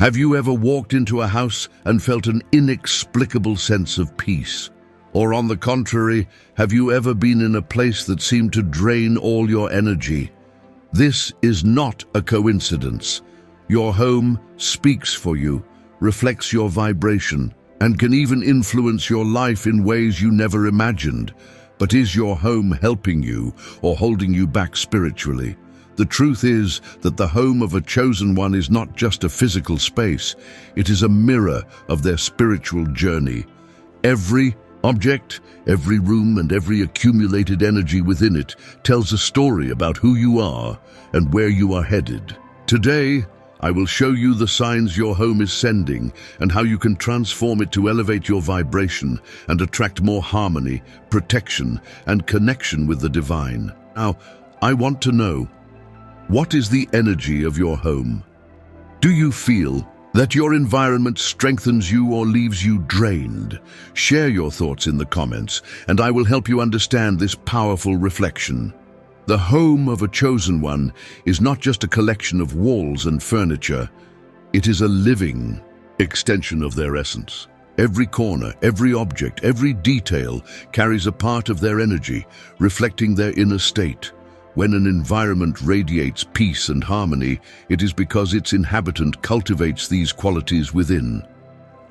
Have you ever walked into a house and felt an inexplicable sense of peace? Or on the contrary, have you ever been in a place that seemed to drain all your energy? This is not a coincidence. Your home speaks for you, reflects your vibration, and can even influence your life in ways you never imagined. But is your home helping you or holding you back spiritually? The truth is that the home of a chosen one is not just a physical space. It is a mirror of their spiritual journey. Every object, every room, and every accumulated energy within it tells a story about who you are and where you are headed. Today, I will show you the signs your home is sending and how you can transform it to elevate your vibration and attract more harmony, protection, and connection with the divine. Now, I want to know, what is the energy of your home? Do you feel that your environment strengthens you or leaves you drained? Share your thoughts in the comments, and I will help you understand this powerful reflection. The home of a chosen one is not just a collection of walls and furniture. It is a living extension of their essence. Every corner, every object, every detail carries a part of their energy, reflecting their inner state. When an environment radiates peace and harmony, it is because its inhabitant cultivates these qualities within.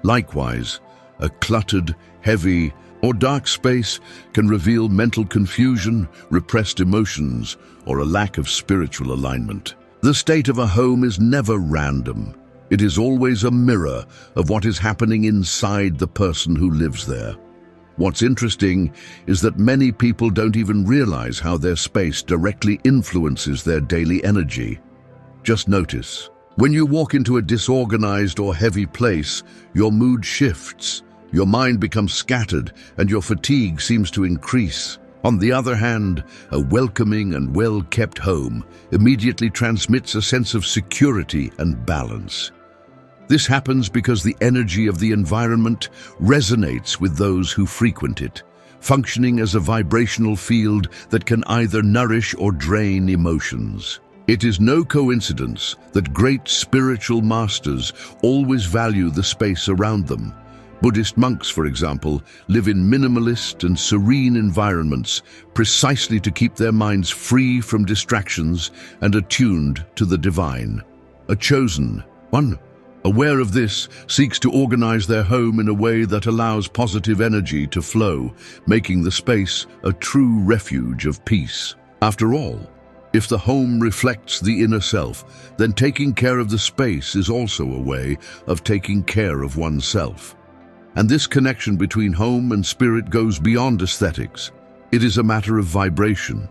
Likewise, a cluttered, heavy, or dark space can reveal mental confusion, repressed emotions, or a lack of spiritual alignment. The state of a home is never random. It is always a mirror of what is happening inside the person who lives there. What's interesting is that many people don't even realize how their space directly influences their daily energy. Just notice, when you walk into a disorganized or heavy place, your mood shifts, your mind becomes scattered, and your fatigue seems to increase. On the other hand, a welcoming and well-kept home immediately transmits a sense of security and balance. This happens because the energy of the environment resonates with those who frequent it, functioning as a vibrational field that can either nourish or drain emotions. It is no coincidence that great spiritual masters always value the space around them. Buddhist monks, for example, live in minimalist and serene environments precisely to keep their minds free from distractions and attuned to the divine. A chosen one, aware of this, seeks to organize their home in a way that allows positive energy to flow, making the space a true refuge of peace. After all, if the home reflects the inner self, then taking care of the space is also a way of taking care of oneself. And this connection between home and spirit goes beyond aesthetics. It is a matter of vibration.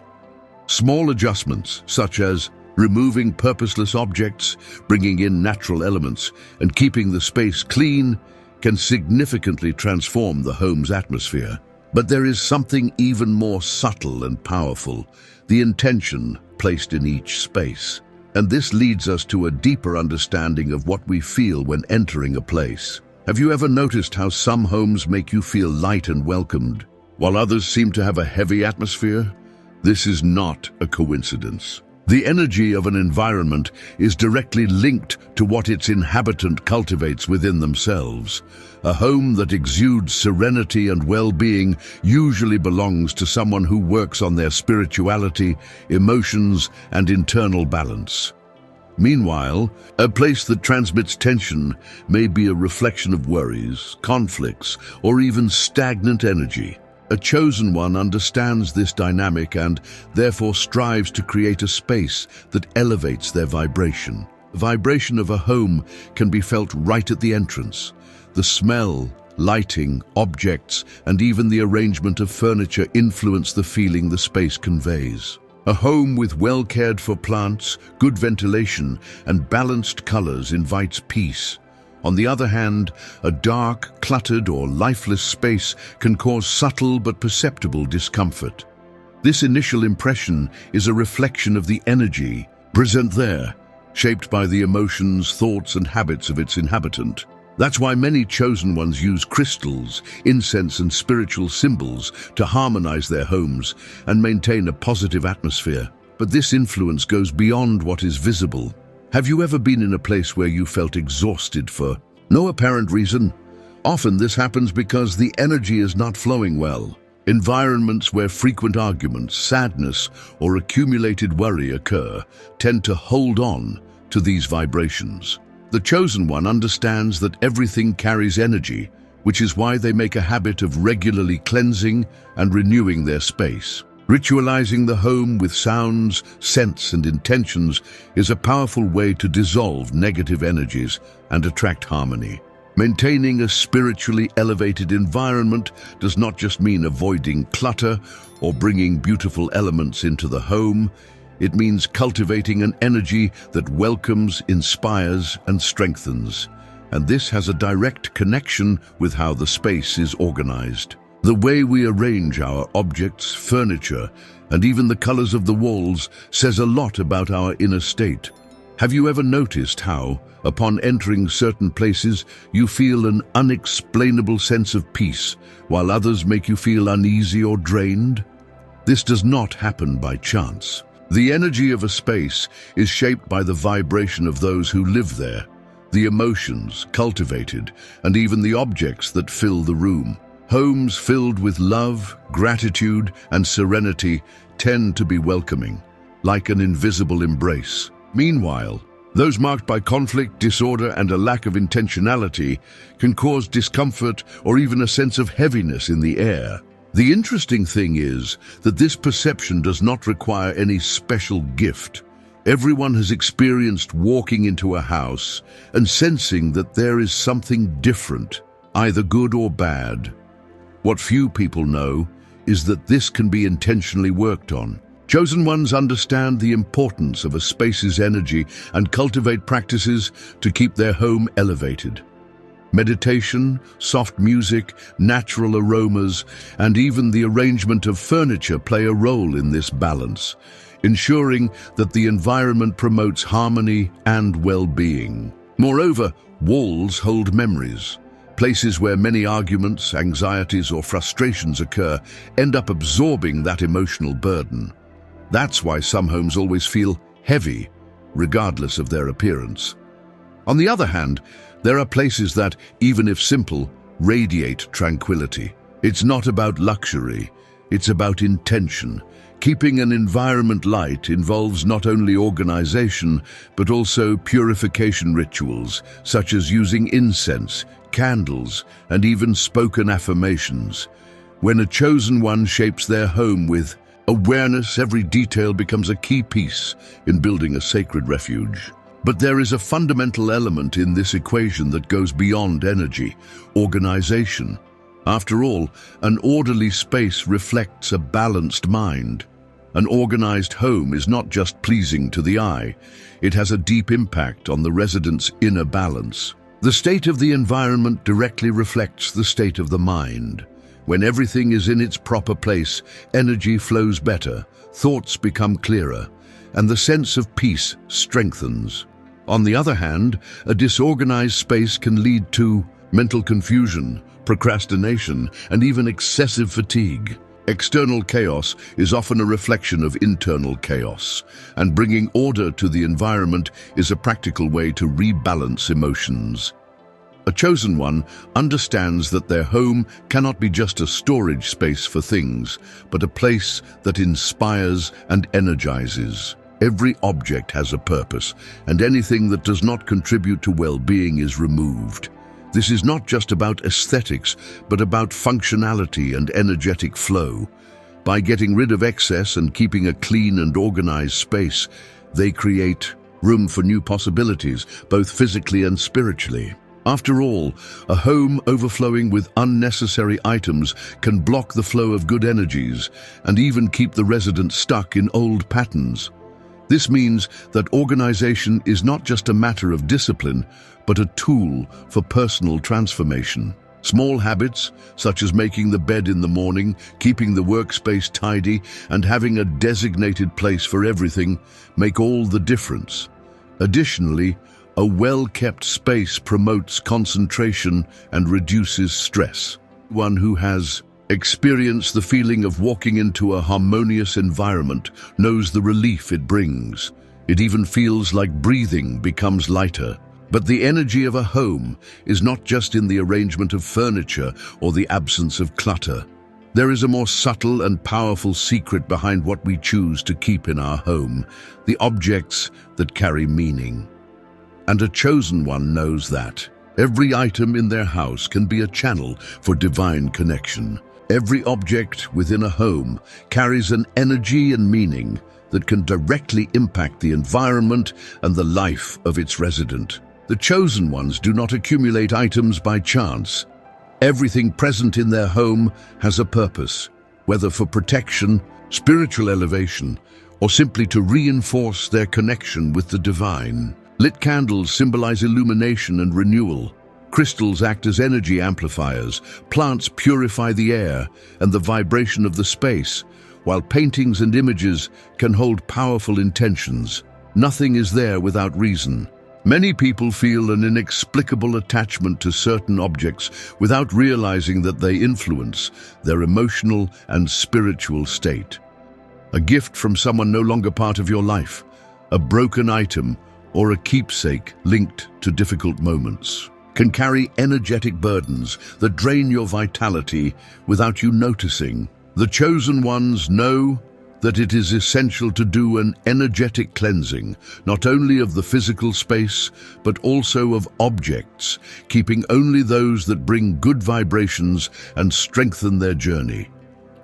Small adjustments, such as removing purposeless objects, bringing in natural elements, and keeping the space clean, can significantly transform the home's atmosphere. But there is something even more subtle and powerful, the intention placed in each space. And this leads us to a deeper understanding of what we feel when entering a place. Have you ever noticed how some homes make you feel light and welcomed, while others seem to have a heavy atmosphere? This is not a coincidence. The energy of an environment is directly linked to what its inhabitant cultivates within themselves. A home that exudes serenity and well-being usually belongs to someone who works on their spirituality, emotions, and internal balance. Meanwhile, a place that transmits tension may be a reflection of worries, conflicts, or even stagnant energy. A chosen one understands this dynamic and therefore strives to create a space that elevates their vibration. The vibration of a home can be felt right at the entrance. The smell, lighting, objects, and even the arrangement of furniture influence the feeling the space conveys. A home with well-cared-for plants, good ventilation, and balanced colors invites peace. On the other hand, a dark, cluttered, or lifeless space can cause subtle but perceptible discomfort. This initial impression is a reflection of the energy present there, shaped by the emotions, thoughts, and habits of its inhabitant. That's why many chosen ones use crystals, incense, and spiritual symbols to harmonize their homes and maintain a positive atmosphere. But this influence goes beyond what is visible. Have you ever been in a place where you felt exhausted for no apparent reason? Often this happens because the energy is not flowing well. Environments where frequent arguments, sadness, or accumulated worry occur tend to hold on to these vibrations. The chosen one understands that everything carries energy, which is why they make a habit of regularly cleansing and renewing their space. Ritualizing the home with sounds, scents, and intentions is a powerful way to dissolve negative energies and attract harmony. Maintaining a spiritually elevated environment does not just mean avoiding clutter or bringing beautiful elements into the home. It means cultivating an energy that welcomes, inspires, and strengthens. And this has a direct connection with how the space is organized. The way we arrange our objects, furniture, and even the colors of the walls says a lot about our inner state. Have you ever noticed how, upon entering certain places, you feel an unexplainable sense of peace, while others make you feel uneasy or drained? This does not happen by chance. The energy of a space is shaped by the vibration of those who live there, the emotions cultivated, and even the objects that fill the room. Homes filled with love, gratitude, and serenity tend to be welcoming, like an invisible embrace. Meanwhile, those marked by conflict, disorder, and a lack of intentionality can cause discomfort or even a sense of heaviness in the air. The interesting thing is that this perception does not require any special gift. Everyone has experienced walking into a house and sensing that there is something different, either good or bad. What few people know is that this can be intentionally worked on. Chosen ones understand the importance of a space's energy and cultivate practices to keep their home elevated. Meditation, soft music, natural aromas, and even the arrangement of furniture play a role in this balance, ensuring that the environment promotes harmony and well-being. Moreover, walls hold memories. Places where many arguments, anxieties, or frustrations occur end up absorbing that emotional burden. That's why some homes always feel heavy, regardless of their appearance. On the other hand, there are places that, even if simple, radiate tranquility. It's not about luxury, it's about intention. Keeping an environment light involves not only organization, but also purification rituals, such as using incense, candles, and even spoken affirmations. When a chosen one shapes their home with awareness, every detail becomes a key piece in building a sacred refuge. But there is a fundamental element in this equation that goes beyond energy: organization. After all, an orderly space reflects a balanced mind. An organized home is not just pleasing to the eye, it has a deep impact on the resident's inner balance. The state of the environment directly reflects the state of the mind. When everything is in its proper place, energy flows better, thoughts become clearer, and the sense of peace strengthens. On the other hand, a disorganized space can lead to mental confusion, procrastination, and even excessive fatigue. External chaos is often a reflection of internal chaos, and bringing order to the environment is a practical way to rebalance emotions. A chosen one understands that their home cannot be just a storage space for things, but a place that inspires and energizes. Every object has a purpose, and anything that does not contribute to well-being is removed. This is not just about aesthetics, but about functionality and energetic flow. By getting rid of excess and keeping a clean and organized space, they create room for new possibilities, both physically and spiritually. After all, a home overflowing with unnecessary items can block the flow of good energies and even keep the resident stuck in old patterns. This means that organization is not just a matter of discipline, but a tool for personal transformation. Small habits, such as making the bed in the morning, keeping the workspace tidy, and having a designated place for everything, make all the difference. Additionally, a well-kept space promotes concentration and reduces stress. One who has experienced the feeling of walking into a harmonious environment knows the relief it brings. It even feels like breathing becomes lighter. But the energy of a home is not just in the arrangement of furniture or the absence of clutter. There is a more subtle and powerful secret behind what we choose to keep in our home, the objects that carry meaning. And a chosen one knows that. Every item in their house can be a channel for divine connection. Every object within a home carries an energy and meaning that can directly impact the environment and the life of its resident. The chosen ones do not accumulate items by chance. Everything present in their home has a purpose, whether for protection, spiritual elevation, or simply to reinforce their connection with the divine. Lit candles symbolize illumination and renewal. Crystals act as energy amplifiers. Plants purify the air and the vibration of the space, while paintings and images can hold powerful intentions. Nothing is there without reason. Many people feel an inexplicable attachment to certain objects without realizing that they influence their emotional and spiritual state. A gift from someone no longer part of your life, a broken item, or a keepsake linked to difficult moments can carry energetic burdens that drain your vitality without you noticing. The chosen ones know that it is essential to do an energetic cleansing, not only of the physical space, but also of objects, keeping only those that bring good vibrations and strengthen their journey.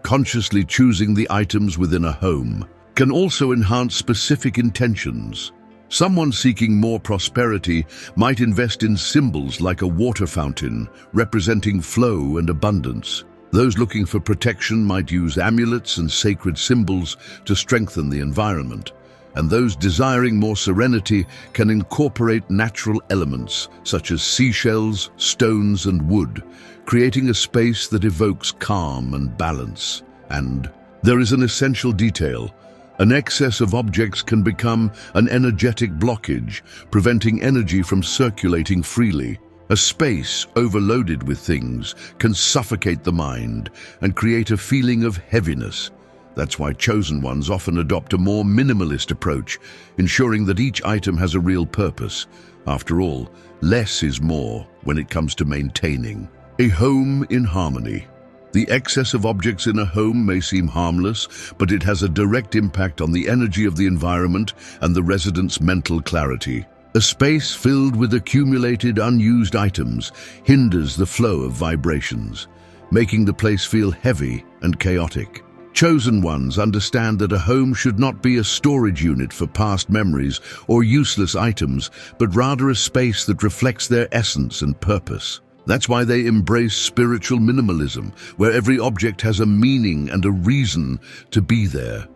Consciously choosing the items within a home can also enhance specific intentions. Someone seeking more prosperity might invest in symbols like a water fountain, representing flow and abundance. Those looking for protection might use amulets and sacred symbols to strengthen the environment. And those desiring more serenity can incorporate natural elements such as seashells, stones, and wood, creating a space that evokes calm and balance. And there is an essential detail. An excess of objects can become an energetic blockage, preventing energy from circulating freely. A space overloaded with things can suffocate the mind and create a feeling of heaviness. That's why chosen ones often adopt a more minimalist approach, ensuring that each item has a real purpose. After all, less is more when it comes to maintaining a home in harmony. The excess of objects in a home may seem harmless, but it has a direct impact on the energy of the environment and the residents' mental clarity. A space filled with accumulated unused items hinders the flow of vibrations, making the place feel heavy and chaotic. Chosen ones understand that a home should not be a storage unit for past memories or useless items, but rather a space that reflects their essence and purpose. That's why they embrace spiritual minimalism, where every object has a meaning and a reason to be there.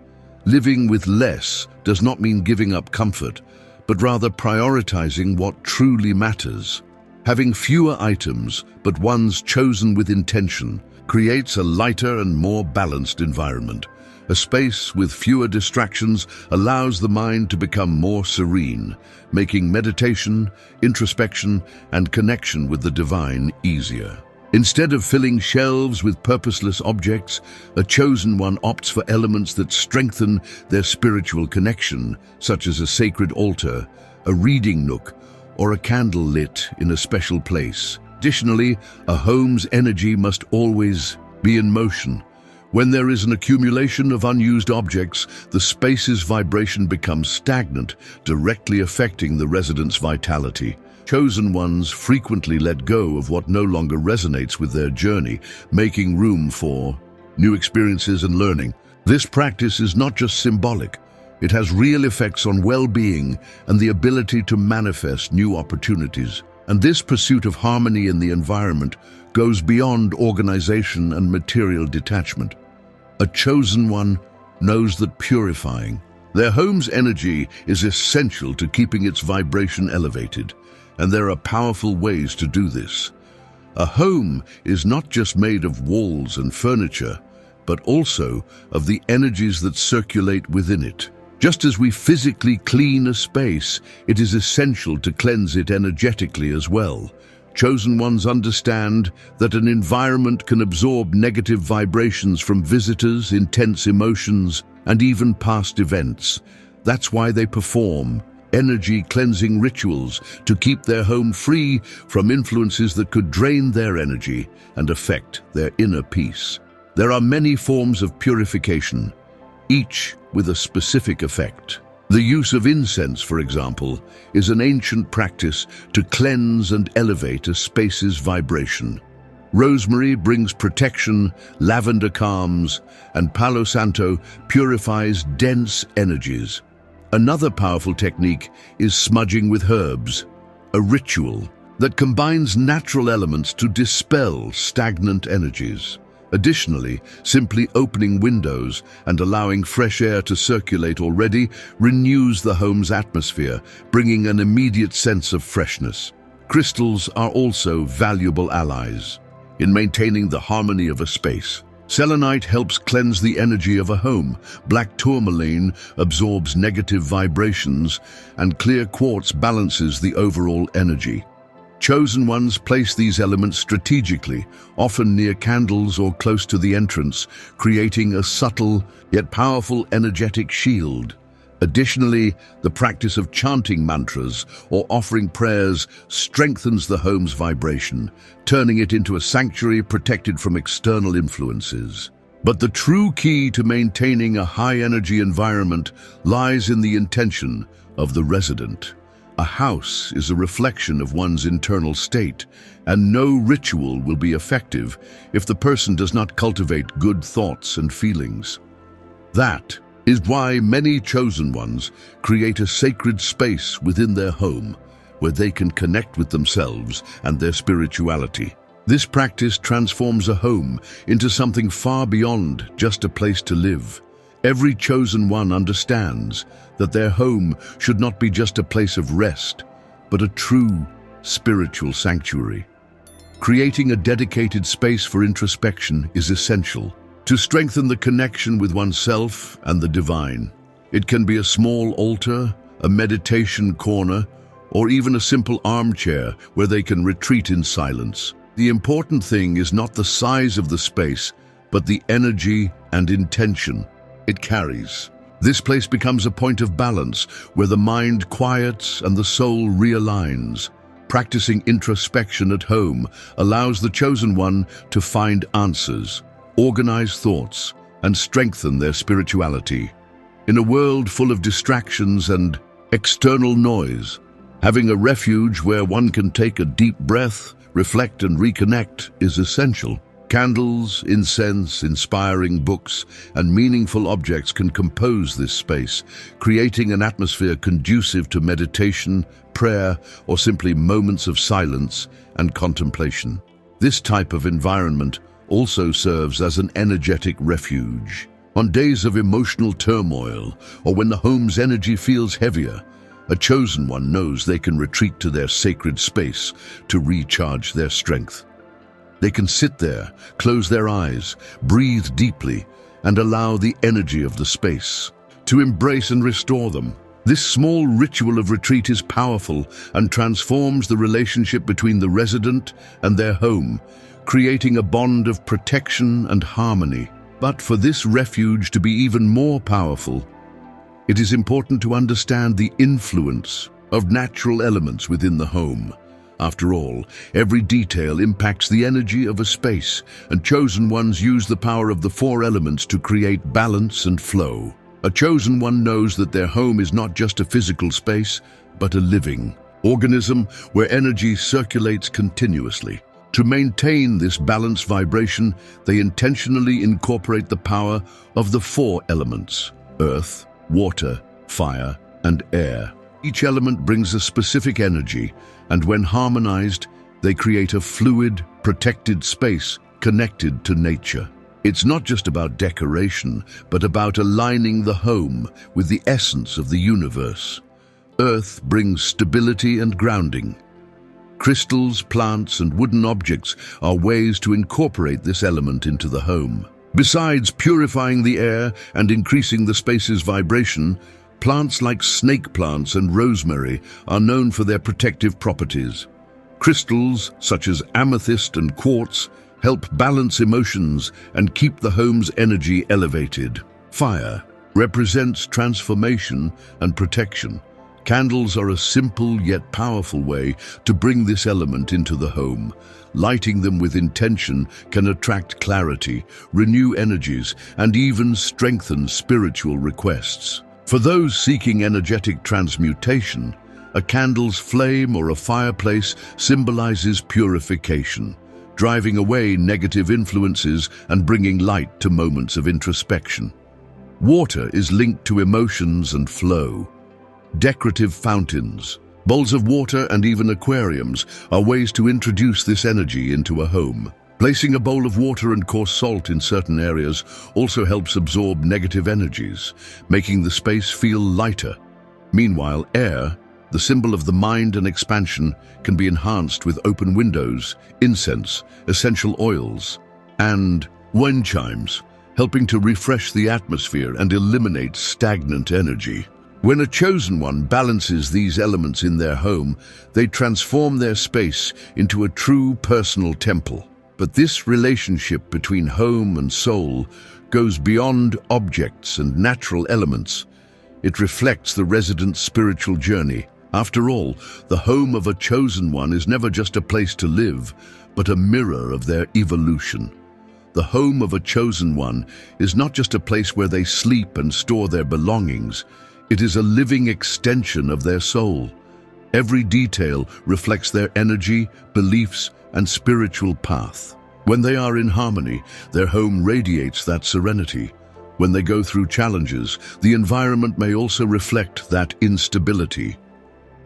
Living with less does not mean giving up comfort, but rather prioritizing what truly matters. Having fewer items, but ones chosen with intention, creates a lighter and more balanced environment. A space with fewer distractions allows the mind to become more serene, making meditation, introspection, and connection with the divine easier. Instead of filling shelves with purposeless objects, a chosen one opts for elements that strengthen their spiritual connection, such as a sacred altar, a reading nook, or a candle lit in a special place. Additionally, a home's energy must always be in motion. When there is an accumulation of unused objects, the space's vibration becomes stagnant, directly affecting the residents' vitality. Chosen ones frequently let go of what no longer resonates with their journey, making room for new experiences and learning. This practice is not just symbolic. It has real effects on well-being and the ability to manifest new opportunities. And this pursuit of harmony in the environment goes beyond organization and material detachment. A chosen one knows that purifying their home's energy is essential to keeping its vibration elevated, and there are powerful ways to do this. A home is not just made of walls and furniture, but also of the energies that circulate within it. Just as we physically clean a space, it is essential to cleanse it energetically as well. Chosen ones understand that an environment can absorb negative vibrations from visitors, intense emotions, and even past events. That's why they perform energy-cleansing rituals to keep their home free from influences that could drain their energy and affect their inner peace. There are many forms of purification, each with a specific effect. The use of incense, for example, is an ancient practice to cleanse and elevate a space's vibration. Rosemary brings protection, lavender calms, and Palo Santo purifies dense energies. Another powerful technique is smudging with herbs, a ritual that combines natural elements to dispel stagnant energies. Additionally, simply opening windows and allowing fresh air to circulate already renews the home's atmosphere, bringing an immediate sense of freshness. Crystals are also valuable allies in maintaining the harmony of a space. Selenite helps cleanse the energy of a home, black tourmaline absorbs negative vibrations, and clear quartz balances the overall energy. Chosen ones place these elements strategically, often near candles or close to the entrance, creating a subtle yet powerful energetic shield. Additionally, the practice of chanting mantras or offering prayers strengthens the home's vibration, turning it into a sanctuary protected from external influences. But the true key to maintaining a high-energy environment lies in the intention of the resident. A house is a reflection of one's internal state, and no ritual will be effective if the person does not cultivate good thoughts and feelings. That is why many chosen ones create a sacred space within their home where they can connect with themselves and their spirituality. This practice transforms a home into something far beyond just a place to live. Every chosen one understands that their home should not be just a place of rest, but a true spiritual sanctuary. Creating a dedicated space for introspection is essential to strengthen the connection with oneself and the divine. It can be a small altar, a meditation corner, or even a simple armchair where they can retreat in silence. The important thing is not the size of the space, but the energy and intention it carries. This place becomes a point of balance where the mind quiets and the soul realigns. Practicing introspection at home allows the chosen one to find answers, organize thoughts, and strengthen their spirituality. In a world full of distractions and external noise, having a refuge where one can take a deep breath, reflect, and reconnect is essential. Candles, incense, inspiring books, and meaningful objects can compose this space, creating an atmosphere conducive to meditation, prayer, or simply moments of silence and contemplation. This type of environment also serves as an energetic refuge. On days of emotional turmoil, or when the home's energy feels heavier, a chosen one knows they can retreat to their sacred space to recharge their strength. They can sit there, close their eyes, breathe deeply, and allow the energy of the space to embrace and restore them. This small ritual of retreat is powerful and transforms the relationship between the resident and their home, creating a bond of protection and harmony. But for this refuge to be even more powerful, it is important to understand the influence of natural elements within the home. After all, every detail impacts the energy of a space, and chosen ones use the power of the four elements to create balance and flow. A chosen one knows that their home is not just a physical space, but a living organism where energy circulates continuously. To maintain this balanced vibration, they intentionally incorporate the power of the four elements: earth, water, fire, and air. Each element brings a specific energy, and when harmonized, they create a fluid, protected space connected to nature. It's not just about decoration, but about aligning the home with the essence of the universe. Earth brings stability and grounding. Crystals, plants, and wooden objects are ways to incorporate this element into the home. Besides purifying the air and increasing the space's vibration, plants like snake plants and rosemary are known for their protective properties. Crystals, such as amethyst and quartz, help balance emotions and keep the home's energy elevated. Fire, represents transformation and protection. Candles are a simple yet powerful way to bring this element into the home. Lighting them with intention can attract clarity, renew energies, and even strengthen spiritual requests. For those seeking energetic transmutation, a candle's flame or a fireplace symbolizes purification, driving away negative influences and bringing light to moments of introspection. Water is linked to emotions and flow. Decorative fountains, bowls of water, and even aquariums are ways to introduce this energy into a home. Placing a bowl of water and coarse salt in certain areas also helps absorb negative energies, making the space feel lighter. Meanwhile, air, the symbol of the mind and expansion, can be enhanced with open windows, incense, essential oils, and wind chimes, helping to refresh the atmosphere and eliminate stagnant energy. When a chosen one balances these elements in their home, they transform their space into a true personal temple. But this relationship between home and soul goes beyond objects and natural elements. It reflects the resident's spiritual journey. After all, the home of a chosen one is never just a place to live, but a mirror of their evolution. The home of a chosen one is not just a place where they sleep and store their belongings. It is a living extension of their soul. Every detail reflects their energy, beliefs, and spiritual path. When they are in harmony, their home radiates that serenity. When they go through challenges, the environment may also reflect that instability.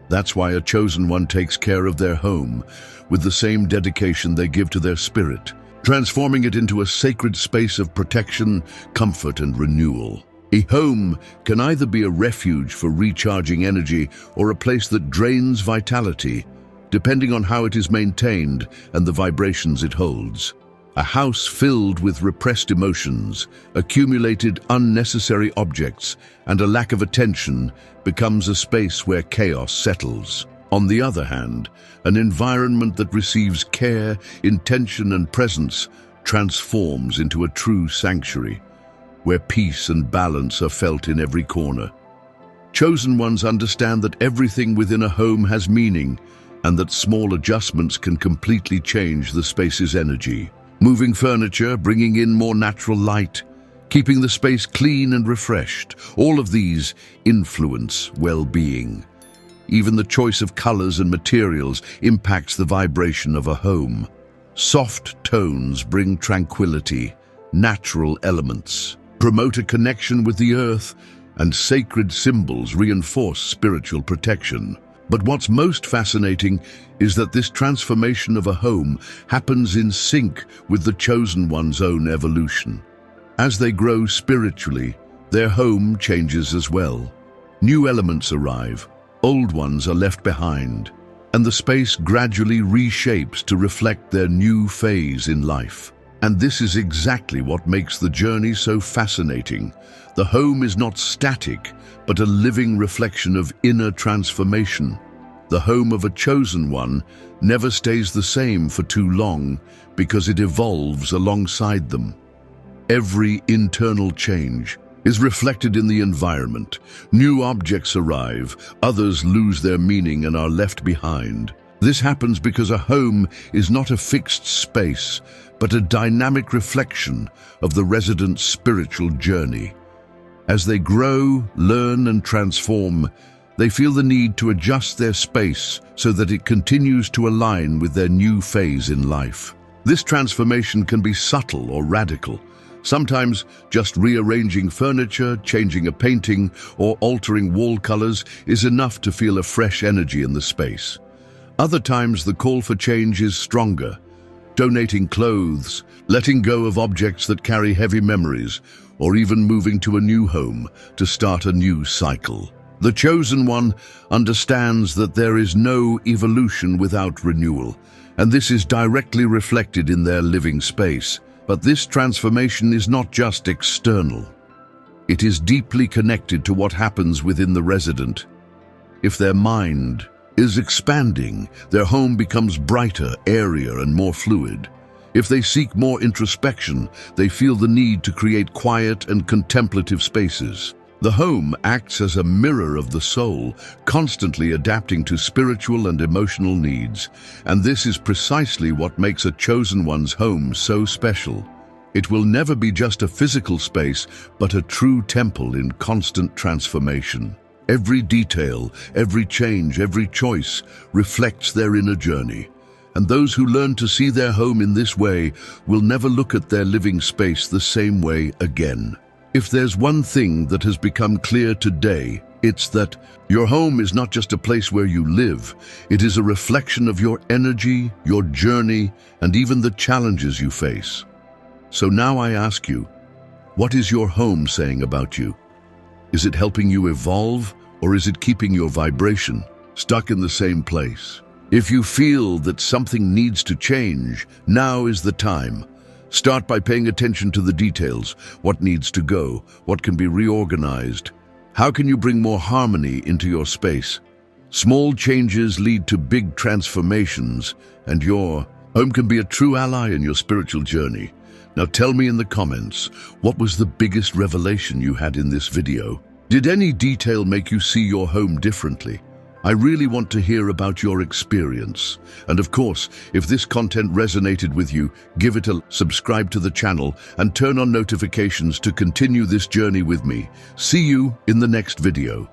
That's why a chosen one takes care of their home with the same dedication they give to their spirit, transforming it into a sacred space of protection, comfort, and renewal. A home can either be a refuge for recharging energy or a place that drains vitality, depending on how it is maintained and the vibrations it holds. A house filled with repressed emotions, accumulated unnecessary objects, and a lack of attention becomes a space where chaos settles. On the other hand, an environment that receives care, intention, and presence transforms into a true sanctuary, where peace and balance are felt in every corner. Chosen ones understand that everything within a home has meaning, and that small adjustments can completely change the space's energy. Moving furniture, bringing in more natural light, keeping the space clean and refreshed, all of these influence well-being. Even the choice of colors and materials impacts the vibration of a home. Soft tones bring tranquility, natural elements promote a connection with the earth, and sacred symbols reinforce spiritual protection. But what's most fascinating is that this transformation of a home happens in sync with the chosen one's own evolution. As they grow spiritually, their home changes as well. New elements arrive, old ones are left behind, and the space gradually reshapes to reflect their new phase in life. And this is exactly what makes the journey so fascinating. The home is not static, but a living reflection of inner transformation. The home of a chosen one never stays the same for too long because it evolves alongside them. Every internal change is reflected in the environment. New objects arrive, others lose their meaning and are left behind. This happens because a home is not a fixed space, but a dynamic reflection of the resident's spiritual journey. As they grow, learn, and transform, they feel the need to adjust their space so that it continues to align with their new phase in life. This transformation can be subtle or radical. Sometimes just rearranging furniture, changing a painting, or altering wall colors is enough to feel a fresh energy in the space. Other times the call for change is stronger. Donating clothes, letting go of objects that carry heavy memories, or even moving to a new home to start a new cycle. The chosen one understands that there is no evolution without renewal, and this is directly reflected in their living space. But this transformation is not just external. It is deeply connected to what happens within the resident. If their mind is expanding, their home becomes brighter, airier, and more fluid. If they seek more introspection, they feel the need to create quiet and contemplative spaces. The home acts as a mirror of the soul, constantly adapting to spiritual and emotional needs, and this is precisely what makes a chosen one's home so special. It will never be just a physical space, but a true temple in constant transformation. Every detail, every change, every choice reflects their inner journey. And those who learn to see their home in this way will never look at their living space the same way again. If there's one thing that has become clear today, it's that your home is not just a place where you live. It is a reflection of your energy, your journey, and even the challenges you face. So now I ask you, what is your home saying about you? Is it helping you evolve, or is it keeping your vibration stuck in the same place? If you feel that something needs to change, now is the time. Start by paying attention to the details. What needs to go? What can be reorganized? How can you bring more harmony into your space? Small changes lead to big transformations, and your home can be a true ally in your spiritual journey. Now tell me in the comments, what was the biggest revelation you had in this video? Did any detail make you see your home differently? I really want to hear about your experience. And of course, if this content resonated with you, give it a subscribe to the channel and turn on notifications to continue this journey with me. See you in the next video.